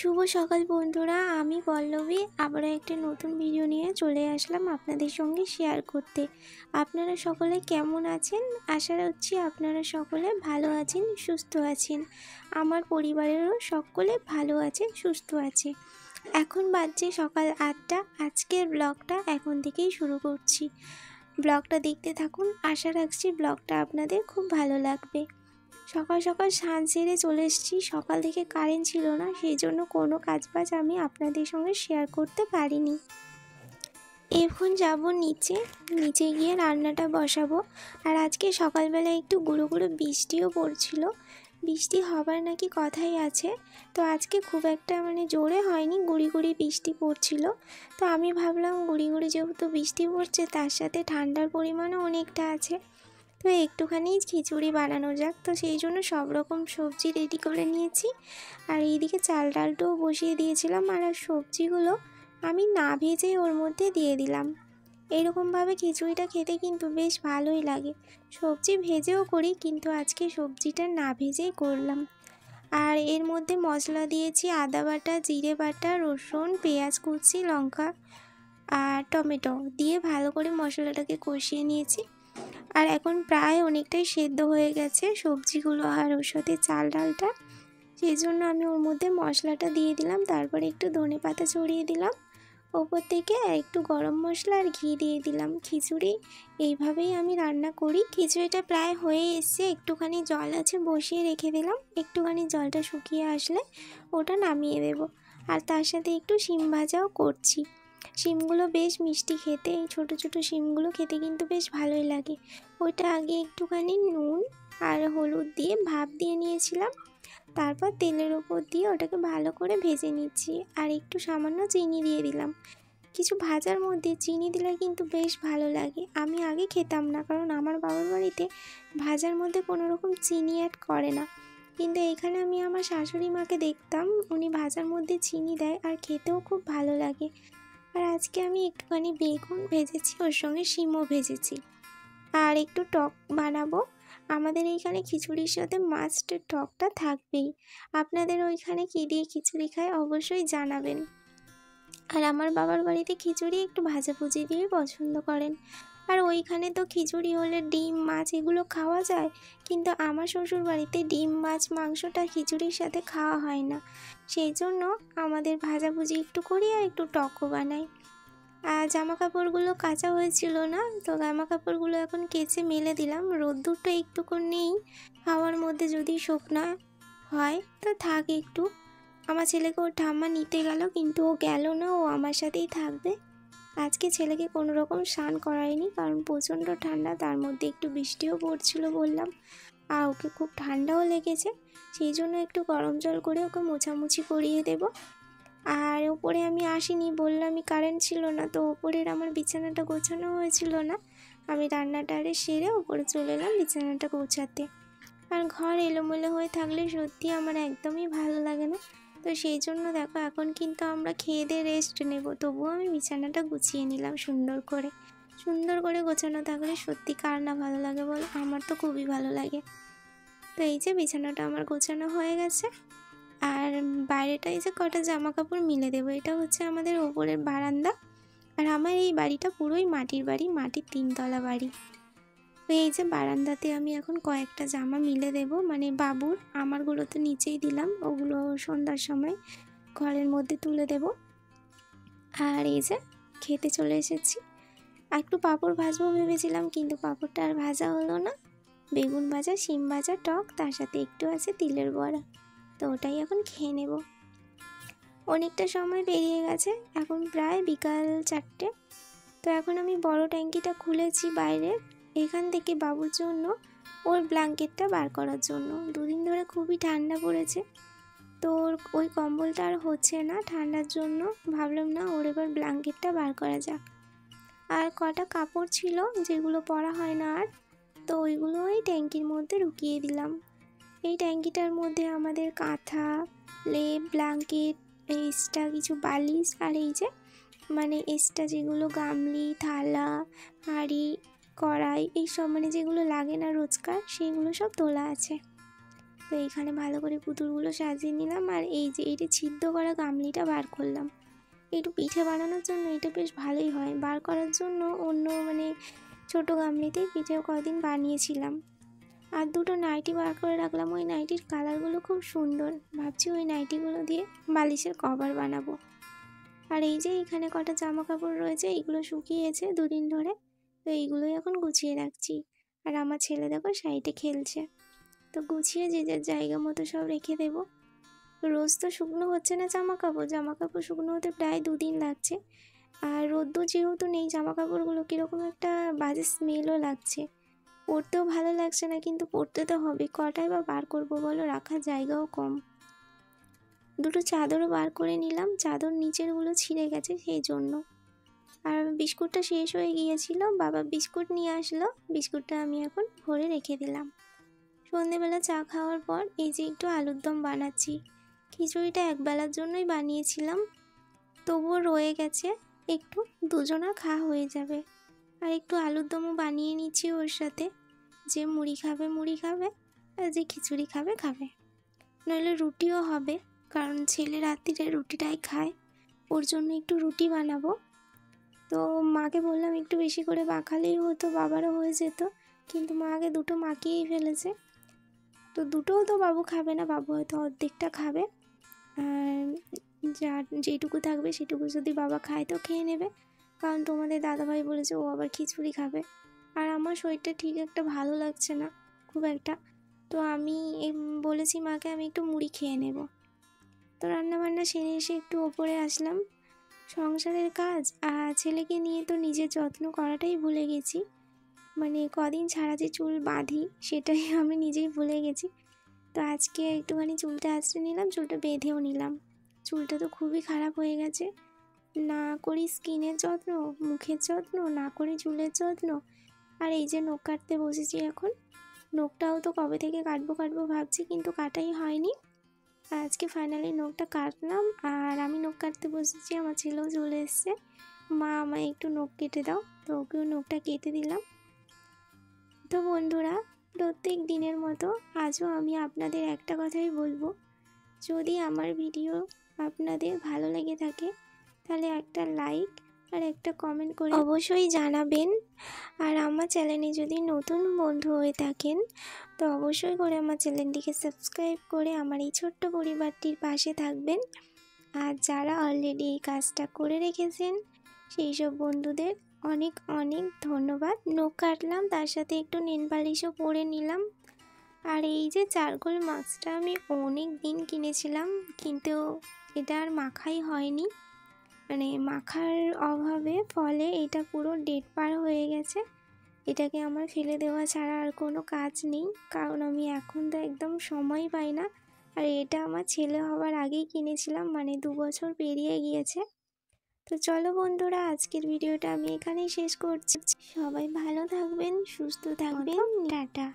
শুভ সকাল বন্ধুরা, আমি পল্লবী আবারও একটা নতুন ভিডিও নিয়ে চলে আসলাম আপনাদের সঙ্গে শেয়ার করতে। আপনারা সকলে কেমন আছেন? আশা রাখছি আপনারা সকলে ভালো আছেন, সুস্থ আছেন। আমার পরিবারেরও সকলে ভালো আছে, সুস্থ আছে। এখন বাজছে সকাল 8টা। আজকের ব্লগটা এখন থেকেই শুরু করছি। ব্লগটা দেখতে থাকুন, আশা রাখছি ব্লগটা আপনাদের খুব ভালো লাগবে। সকাল সকাল স্নান সেরে চলে এসেছি। সকাল থেকে কারেন্ট ছিল না, সেই জন্য কোনো কাজবাজ আমি আপনাদের সঙ্গে শেয়ার করতে পারিনি। এখন যাব নিচে গিয়ে রান্নাটা বসাবো। আর আজকে সকালবেলা একটু গুঁড়ো গুঁড়ো বৃষ্টিও পড়ছিল। বৃষ্টি হবার নাকি কথাই আছে, তো আজকে খুব একটা জোরে হয়নি, গুঁড়ি গুঁড়ি বৃষ্টি পড়ছিল। তো আমি ভাবলাম গুঁড়ি গুঁড়ি যেহেতু বৃষ্টি পড়ছে, তার সাথে ঠান্ডার পরিমাণও অনেকটা আছে, তো একটুখানি খিচুড়ি বানানো যাক। তো সেই জন্য সব রকম সবজি রেডি করে নিয়েছি। আর এইদিকে চাল ডালটাও বসিয়ে দিয়েছিলাম। আর সবজিগুলো আমি না ভেজেই ওর মধ্যে দিয়ে দিলাম। এইরকমভাবে খিচুড়িটা খেতে কিন্তু বেশ ভালোই লাগে। সবজি ভেজেও করি, কিন্তু আজকে সবজিটা না ভেজেই করলাম। আর এর মধ্যে মশলা দিয়েছি আদা বাটা, জিরে বাটা, রসুন, পেঁয়াজ কুচি, লঙ্কা আর টমেটো দিয়ে ভালো করে মশলাটাকে কষিয়ে নিয়েছি। আর এখন প্রায় অনেকটাই সেদ্ধ হয়ে গেছে সবজিগুলো আর ওর সাথে চাল ডালটা, সেই জন্য আমি ওর মধ্যে মশলাটা দিয়ে দিলাম। তারপরে একটু ধনেপাতা ছড়িয়ে দিলাম ওপর থেকে, আর একটু গরম মশলা আর ঘি দিয়ে দিলাম। খিচুড়ি এইভাবেই আমি রান্না করি। খিচুড়িটা প্রায় হয়ে এসছে, একটুখানি জল আছে বসিয়ে রেখে দিলাম। একটুখানি জলটা শুকিয়ে আসলে ওটা নামিয়ে দেব। আর তার সাথে একটু শিম ভাজাও করছি। শিমগুলো বেশ মিষ্টি খেতে, এই ছোটো ছোটো শিমগুলো খেতে কিন্তু বেশ ভালোই লাগে। ওইটা আগে একটুখানি নুন আর হলুদ দিয়ে ভাপ দিয়ে নিয়েছিলাম, তারপর তেলের ওপর দিয়ে ওটাকে ভালো করে ভেজে নিচ্ছি। আর একটু সামান্য চিনি দিয়ে দিলাম। কিছু ভাজার মধ্যে চিনি দিলে কিন্তু বেশ ভালো লাগে। আমি আগে খেতাম না, কারণ আমার বাবার বাড়িতে ভাজার মধ্যে কোনো রকম চিনি অ্যাড করে না, কিন্তু এখানে আমি আমার শাশুড়ি মাকে দেখতাম উনি ভাজার মধ্যে চিনি দেয়, আর খেতেও খুব ভালো লাগে। আর আজকে আমি একটুখানি বেগুন ভেজেছি, ওর সঙ্গে শিমও ভেজেছি। আর একটু টক বানাবো। আমাদের এইখানে খিচুড়ির সাথে মাস্ট টকটা থাকবেই। আপনাদের ওইখানে কী দিয়ে খিচুড়ি খায় অবশ্যই জানাবেন। আর আমার বাবার বাড়িতে খিচুড়ি একটু ভাজাভুজি দিয়ে পছন্দ করেন। আর ওইখানে তো খিচুড়ি হলে ডিম মাছ এগুলো খাওয়া যায়, কিন্তু আমার শ্বশুর বাড়িতে ডিম মাছ মাংসটা খিচুড়ির সাথে খাওয়া হয় না, সেই জন্য আমাদের ভাজাভুজি একটু করি আর একটু টকও বানাই। আর জামা কাপড়গুলো কাচা হয়েছিল না, তো জামা কাপড়গুলো এখন কেচে মেলে দিলাম। রোদ্দুরটা একটুকু নেই, হাওয়ার মধ্যে যদি শুকনো হয় তো থাক একটু। আমার ছেলেকে ওর ঠাম্মা নিতে গেল, কিন্তু ও গেল না, ও আমার সাথেই থাকবে। আজকে ছেলেকে কোনো রকম স্নান করায়নি, কারণ প্রচণ্ড ঠান্ডা, তার মধ্যে একটু বৃষ্টিও পড়ছিল বললাম। আর ওকে খুব ঠান্ডাও লেগেছে, সেই জন্য একটু গরম জল করে ওকে মোছামুছি করিয়ে দেব। আর ওপরে আমি আসিনি, বললামই কারেন্ট ছিল না, তো ওপরের আমার বিছানাটা গোছানো হয়েছিল না। আমি রান্নাটা সেরে ওপরে চলে এলাম বিছানাটা গোছাতে। আর ঘর এলোমেলো হয়ে থাকলে সত্যি আমার একদমই ভালো লাগে না, তো সেই জন্য দেখো এখন কিন্তু আমরা খেয়ে দিয়ে রেস্ট নেব, তবুও আমি বিছানাটা গুছিয়ে নিলাম সুন্দর করে। সুন্দর করে গোছানো থাকলে সত্যি কার না ভালো লাগে বল, আমার তো খুবই ভালো লাগে। তো এই যে বিছানাটা আমার গোছানো হয়ে গেছে। আর বাইরেটা এই যে কটা জামা কাপড় মিলে দেবো, এটা হচ্ছে আমাদের ওপরের বারান্দা। আর আমার এই বাড়িটা পুরোই মাটির বাড়ি, মাটির 3তলা বাড়ি। তো এই যে বারান্দাতে আমি এখন কয়েকটা জামা মিলে দেব, বাবুর, আমারগুলো তো নিচেই দিলাম, ওগুলো সন্ধ্যার সময় ঘরের মধ্যে তুলে দেব। আর এই যে খেতে চলে এসেছি। একটু পাঁপড় ভাজবো ভেবেছিলাম, কিন্তু পাঁপড়টা আর ভাজা হলো না। বেগুন ভাজা, শিম ভাজা, টক, তার সাথে একটু আছে তিলের বড়া, তো ওটাই এখন খেয়ে নেব। অনেকটা সময় পেরিয়ে গেছে, এখন প্রায় বিকাল 4টে। তো এখন আমি বড় ট্যাঙ্কিটা খুলেছি বাইরে, এখান থেকে বাবুর জন্য ওর ব্ল্যাঙ্কেটটা বার করার জন্য। দুদিন ধরে খুবই ঠান্ডা পড়েছে, তো ওই কম্বলটা আর হচ্ছে না ঠান্ডার জন্য, ভাবলাম না ওর এবার ব্ল্যাঙ্কেটটা বার করা যাক। আর কটা কাপড় ছিল যেগুলো পরা হয় না আর, তো ওইগুলো ওই ট্যাঙ্কির মধ্যে ঢুকিয়ে দিলাম। এই ট্যাঙ্কিটার মধ্যে আমাদের কাঁথা, লেপ, ব্ল্যাঙ্কেট, এক্সট্রা কিছু বালিশ, আর এই যে এক্সট্রা যেগুলো গামলি, থালা, হাঁড়ি, কড়াই, এইসব যেগুলো লাগে না রোজকার, সেগুলো সব তোলা আছে। তো এইখানে ভালো করে পুতুলগুলো সাজিয়ে নিলাম। আর এই যে এইটা ছিদ্র করা গামলিটা বার করলাম, একটু পিঠে বানানোর জন্য এটা বেশ ভালোই হয়। বার করার জন্য অন্য মানে ছোটো গামলিতেই পিঠে কদিন বানিয়েছিলাম। আর দুটো নাইটি বার করে রাখলাম, ওই নাইটির কালারগুলো খুব সুন্দর, ভাবছি ওই নাইটিগুলো দিয়ে বালিশের কভার বানাবো। আর এই যে এখানে কটা জামা কাপড় রয়েছে, এগুলো শুকিয়েছে দুদিন ধরে, তো এইগুলোই এখন গুছিয়ে রাখছি। আর আমার ছেলে দেখো সাইডে খেলছে, তো গুছিয়ে যে যার জায়গা মতো সব রেখে দেবো। রোজ তো শুকনো হচ্ছে না জামা কাপড় শুকনো হতে প্রায় 2 দিন লাগছে। আর রোদ্দুর যেহেতু নেই, জামা কাপড়গুলো কীরকম একটা বাজে স্মেলও লাগছে, পরতেও ভালো লাগছে না, কিন্তু পরতে তো হবে, কটাই বা বার করবো বলো, রাখার জায়গাও কম। দুটো চাদরও বার করে নিলাম, চাদর নিচেরগুলো ছিঁড়ে গেছে সেই জন্য। আর বিস্কুটটা শেষ হয়ে গিয়েছিল, বাবা বিস্কুট নিয়ে আসলো, বিস্কুটটা আমি এখন ভরে রেখে দিলাম। সন্ধেবেলা চা খাওয়ার পর এই যে একটু আলুর দম বানাচ্ছি। খিচুড়িটা একবেলার জন্যই বানিয়েছিলাম, তবুও রয়ে গেছে, একটু দুজনের খাওয়া হয়ে যাবে। আর একটু আলুর দমও বানিয়ে নিচ্ছি ওর সাথে, যে মুড়ি খাবে মুড়ি খাবে, আর যে খিচুড়ি খাবে খাবে, নইলে রুটিও হবে, কারণ ছেলে রাত্রিরে রুটিটাই খায়, ওর জন্য একটু রুটি বানাবো। তো মাকে বললাম একটু বেশি করে মাখালেই হতো, বাবারও হয়ে যেত, কিন্তু মা আগে দুটো মাখিয়েই ফেলেছে। তো দুটোও তো বাবু খাবে না, বাবু হয়তো অর্ধেকটা খাবে, আর যেটুকু থাকবে সেটুকু যদি বাবা খায় তো খেয়ে নেবে, কারণ তোমাদের দাদাভাই বলেছে ও আবার খিচুড়ি খাবে। আর আমার শরীরটা ঠিক একটা ভালো লাগছে না খুব একটা, তো আমি বলেছি মাকে আমি একটু মুড়ি খেয়ে নেব। তো রান্নাবান্না সেরে এসে একটু ওপরে আসলাম, সংসারের কাজ আর ছেলেকে নিয়ে তো নিজের যত্ন করাটাই ভুলে গেছি, মানে কদিন ছাড়া যে চুল বাঁধি সেটাই আমি নিজেই ভুলে গেছি। তো আজকে একটুখানি চুলটা আঁচড়ে নিলাম, চুলটা বেঁধেও নিলাম। চুলটা তো খুবই খারাপ হয়ে গেছে, না করি স্কিনের যত্ন, মুখের যত্ন, না করি চুলের যত্ন। আর এই যে নখ কাটতে বসেছি এখন, নখটাও তো কবে থেকে কাটবো ভাবছি, কিন্তু কাটাই হয়নি। আজকে ফাইনালি নখটা কাটলাম, আর আমি নখ কাটতে বসেছি, আমার ছেলেও চলে এসছে, মা আমায় একটু নখ কেটে দাও, তো ওকেও নখটা কেটে দিলাম। তো বন্ধুরা, প্রত্যেক দিনের মতো আজও আমি আপনাদের একটা কথাই বলবো, যদি আমার ভিডিও আপনাদের ভালো লেগে থাকে তাহলে একটা লাইক আর একটা কমেন্ট করে অবশ্যই জানাবেন। আর আমার চ্যানেলে যদি নতুন বন্ধু হয়ে থাকেন তো অবশ্যই করে আমার চ্যানেলটিকে সাবস্ক্রাইব করে আমার এই ছোট্ট পরিবারটির পাশে থাকবেন। আর যারা অলরেডি এই কাজটা করে রেখেছেন সেই সব বন্ধুদের অনেক অনেক ধন্যবাদ। নখ কাটলাম, তার সাথে একটু নেল পালিশও পরে নিলাম। আর এই যে চারকোল মাস্কটা আমি অনেক দিন কিনেছিলাম, কিন্তু এটা আর মাখাই হয়নি, মানে মাখার অভাবে ফলে এটা পুরো ডেট পার হয়ে গেছে। এটাকে আমার ফেলে দেওয়া ছাড়া আর কোনো কাজ নেই, কারণ আমি এখন তো একদম সময় পাই না। আর এটা আমার ছেলে হওয়ার আগেই কিনেছিলাম, মানে 2 বছর পেরিয়ে গিয়েছে। তো চলো বন্ধুরা, আজকের ভিডিওটা আমি এখানেই শেষ করছি। সবাই ভালো থাকবেন, সুস্থ থাকবেন, টাটা।